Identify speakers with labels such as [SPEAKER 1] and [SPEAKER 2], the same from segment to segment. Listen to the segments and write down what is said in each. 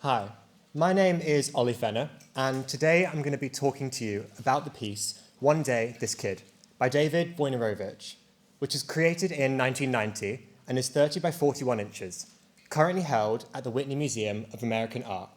[SPEAKER 1] Hi, my name is Ollie and today I'm going to be talking to you about the piece One Day, This Kid by David Wojnarowicz, which was created in 1990 and is 30 by 41 inches, currently held at the Whitney Museum of American Art.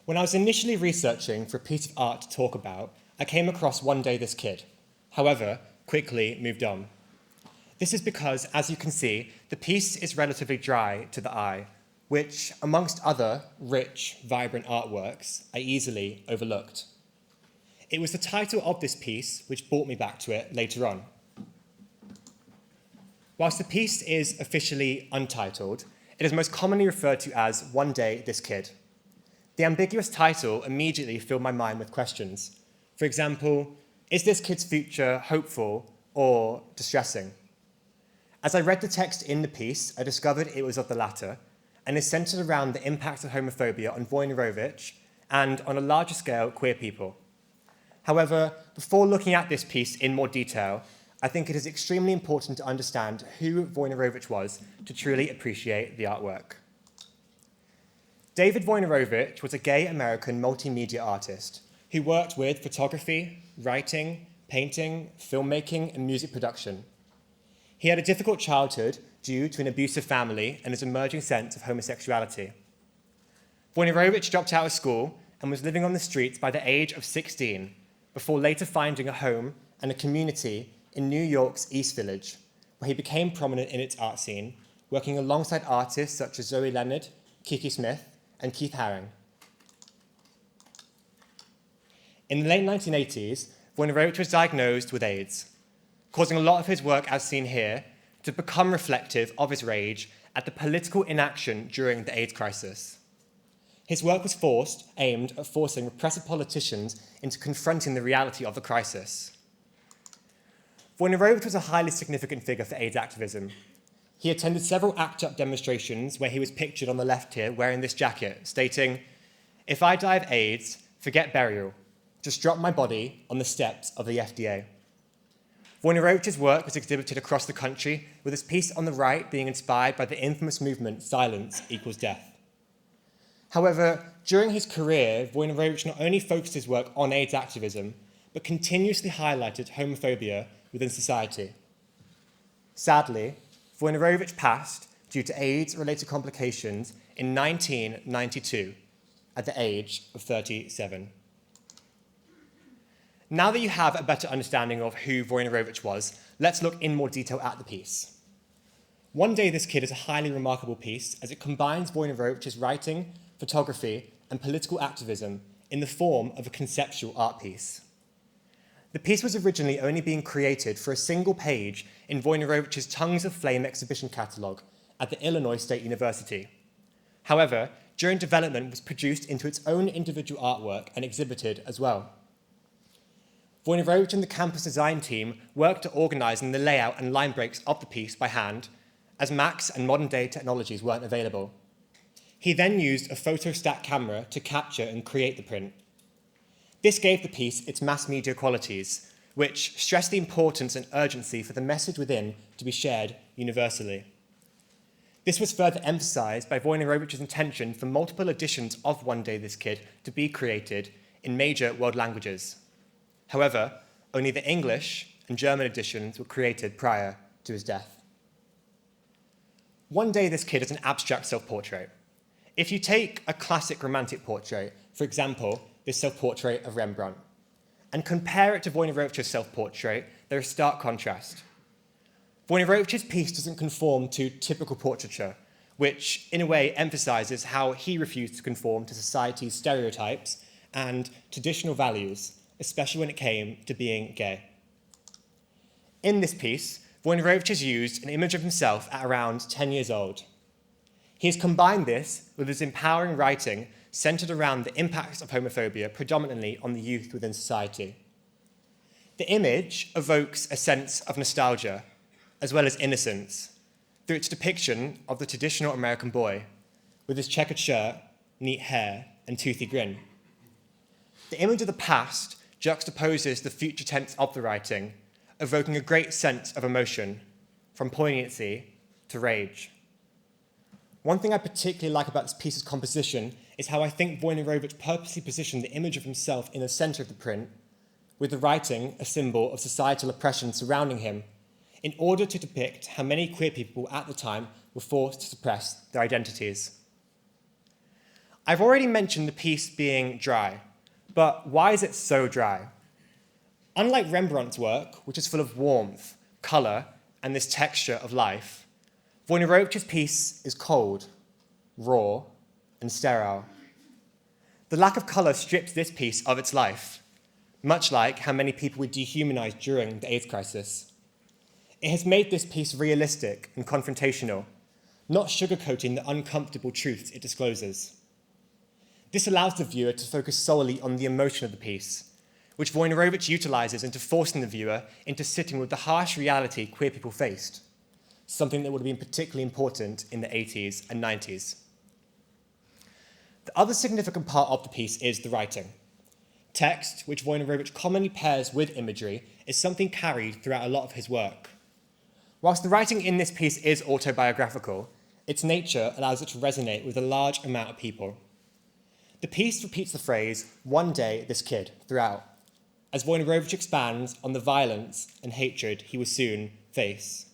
[SPEAKER 1] When I was initially researching for a piece of art to talk about, I came across One Day, This Kid, however, quickly moved on. This is because, as you can see, the piece is relatively dry to the eye, which, amongst other rich, vibrant artworks, I easily overlooked. It was the title of this piece which brought me back to it later on. Whilst the piece is officially untitled, it is most commonly referred to as One Day, This Kid. The ambiguous title immediately filled my mind with questions. For example, is this kid's future hopeful or distressing? As I read the text in the piece, I discovered it was of the latter, and is centered around the impact of homophobia on Wojnarowicz and, on a larger scale, queer people. However, before looking at this piece in more detail, I think it is extremely important to understand who Wojnarowicz was to truly appreciate the artwork. David Wojnarowicz was a gay American multimedia artist who worked with photography, writing, painting, filmmaking, and music production. He had a difficult childhood due to an abusive family and his emerging sense of homosexuality. Wojnarowicz dropped out of school and was living on the streets by the age of 16, before later finding a home and a community in New York's East Village, where he became prominent in its art scene, working alongside artists such as Zoe Leonard, Kiki Smith, and Keith Haring. In the late 1980s, Wojnarowicz was diagnosed with AIDS, causing a lot of his work, as seen here, to become reflective of his rage at the political inaction during the AIDS crisis. His work was aimed at forcing repressive politicians into confronting the reality of the crisis. Wojnarowicz was a highly significant figure for AIDS activism. He attended several ACT UP demonstrations where he was pictured on the left here wearing this jacket, stating, "If I die of AIDS, forget burial. Just drop my body on the steps of the FDA." Wojnarowicz's work was exhibited across the country, with his piece on the right being inspired by the infamous movement Silence Equals Death. However, during his career, Wojnarowicz not only focused his work on AIDS activism, but continuously highlighted homophobia within society. Sadly, Wojnarowicz passed due to AIDS-related complications in 1992, at the age of 37. Now that you have a better understanding of who Wojnarowicz was, let's look in more detail at the piece. One Day, This Kid is a highly remarkable piece as it combines Wojnarowicz's writing, photography, and political activism in the form of a conceptual art piece. The piece was originally only being created for a single page in Wojnarowicz's Tongues of Flame exhibition catalogue at the Illinois State University. However, during development, it was produced into its own individual artwork and exhibited as well. Wojnarowicz and the campus design team worked at organising the layout and line breaks of the piece by hand, as Macs and modern-day technologies weren't available. He then used a photostat camera to capture and create the print. This gave the piece its mass media qualities, which stressed the importance and urgency for the message within to be shared universally. This was further emphasised by Wojnarowicz's intention for multiple editions of One Day, This Kid to be created in major world languages. However, only the English and German editions were created prior to his death. One Day, This Kid is an abstract self-portrait. If you take a classic romantic portrait, for example, this self-portrait of Rembrandt, and compare it to Wojnarowicz's self-portrait, there is stark contrast. Wojnarowicz's piece doesn't conform to typical portraiture, which in a way emphasizes how he refused to conform to society's stereotypes and traditional values, especially when it came to being gay. In this piece, Wojnarowicz has used an image of himself at around 10 years old. He has combined this with his empowering writing centered around the impacts of homophobia predominantly on the youth within society. The image evokes a sense of nostalgia, as well as innocence, through its depiction of the traditional American boy, with his checkered shirt, neat hair, and toothy grin. The image of the past juxtaposes the future tense of the writing, evoking a great sense of emotion, from poignancy to rage. One thing I particularly like about this piece's composition is how I think Wojnarowicz purposely positioned the image of himself in the center of the print, with the writing a symbol of societal oppression surrounding him, in order to depict how many queer people at the time were forced to suppress their identities. I've already mentioned the piece being dry, but why is it so dry? Unlike Rembrandt's work, which is full of warmth, color, and this texture of life, Wojnarowicz's piece is cold, raw, and sterile. The lack of color strips this piece of its life, much like how many people were dehumanized during the AIDS crisis. It has made this piece realistic and confrontational, not sugarcoating the uncomfortable truths it discloses. This allows the viewer to focus solely on the emotion of the piece, which Wojnarowicz utilizes into forcing the viewer into sitting with the harsh reality queer people faced, something that would have been particularly important in the 80s and 90s. The other significant part of the piece is the writing. Text, which Wojnarowicz commonly pairs with imagery, is something carried throughout a lot of his work. Whilst the writing in this piece is autobiographical, its nature allows it to resonate with a large amount of people. The piece repeats the phrase, "one day this kid," throughout, as Wojnarowicz expands on the violence and hatred he will soon face.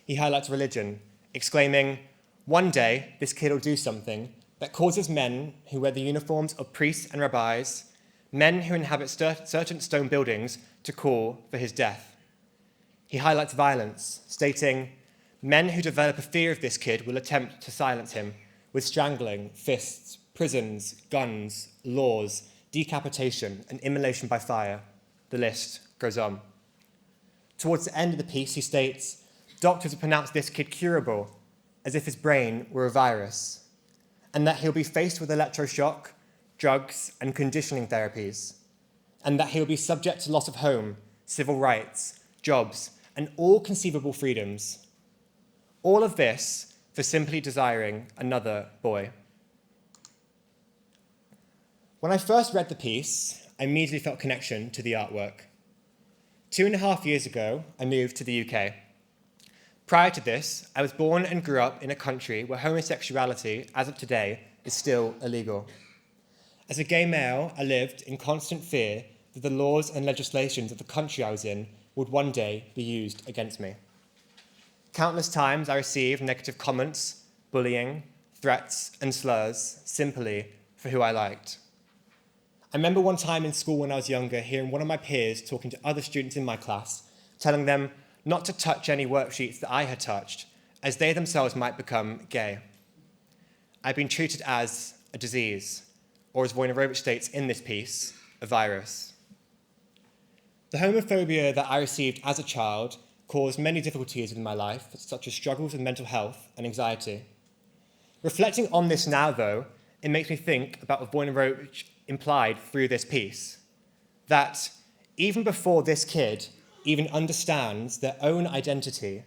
[SPEAKER 1] He highlights religion, exclaiming, "One day this kid will do something that causes men who wear the uniforms of priests and rabbis, men who inhabit certain stone buildings, to call for his death." He highlights violence, stating, "Men who develop a fear of this kid will attempt to silence him with strangling, fists, prisons, guns, laws, decapitation, and immolation by fire." The list goes on. Towards the end of the piece, he states, "Doctors have pronounced this kid curable, as if his brain were a virus, and that he'll be faced with electroshock, drugs, and conditioning therapies, and that he'll be subject to loss of home, civil rights, jobs, and all conceivable freedoms. All of this for simply desiring another boy." When I first read the piece, I immediately felt connection to the artwork. 2.5 years ago, I moved to the UK. Prior to this, I was born and grew up in a country where homosexuality, as of today, is still illegal. As a gay male, I lived in constant fear that the laws and legislations of the country I was in would one day be used against me. Countless times I received negative comments, bullying, threats, and slurs simply for who I liked. I remember one time in school when I was younger hearing one of my peers talking to other students in my class, telling them not to touch any worksheets that I had touched, as they themselves might become gay. I'd been treated as a disease, or as Wojnarowicz states in this piece, a virus. The homophobia that I received as a child caused many difficulties in my life, such as struggles with mental health and anxiety. Reflecting on this now, though, it makes me think about what Wojnarowicz implied through this piece, that even before this kid even understands their own identity,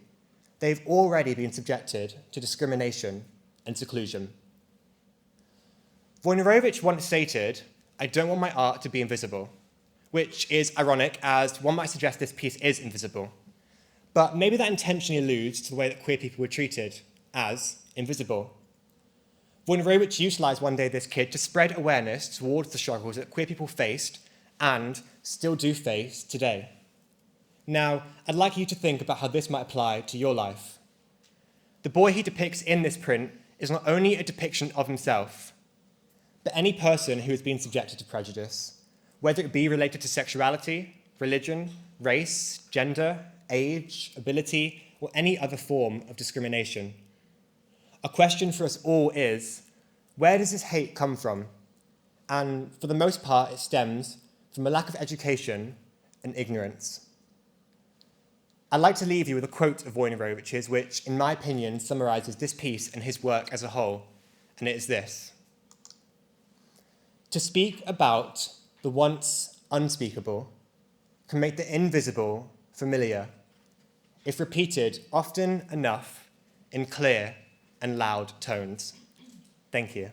[SPEAKER 1] they've already been subjected to discrimination and seclusion. Wojnarowicz once stated, "I don't want my art to be invisible," which is ironic, as one might suggest this piece is invisible. But maybe that intentionally alludes to the way that queer people were treated, as invisible. Wojnarowicz utilised One Day This Kid to spread awareness towards the struggles that queer people faced and still do face today. Now, I'd like you to think about how this might apply to your life. The boy he depicts in this print is not only a depiction of himself, but any person who has been subjected to prejudice, whether it be related to sexuality, religion, race, gender, age, ability, or any other form of discrimination. A question for us all is, where does this hate come from? And for the most part, it stems from a lack of education and ignorance. I'd like to leave you with a quote of Wojnarowicz's, which, in my opinion, summarizes this piece and his work as a whole, and it is this: "To speak about the once unspeakable can make the invisible familiar, if repeated often enough in clear and loud tones." Thank you.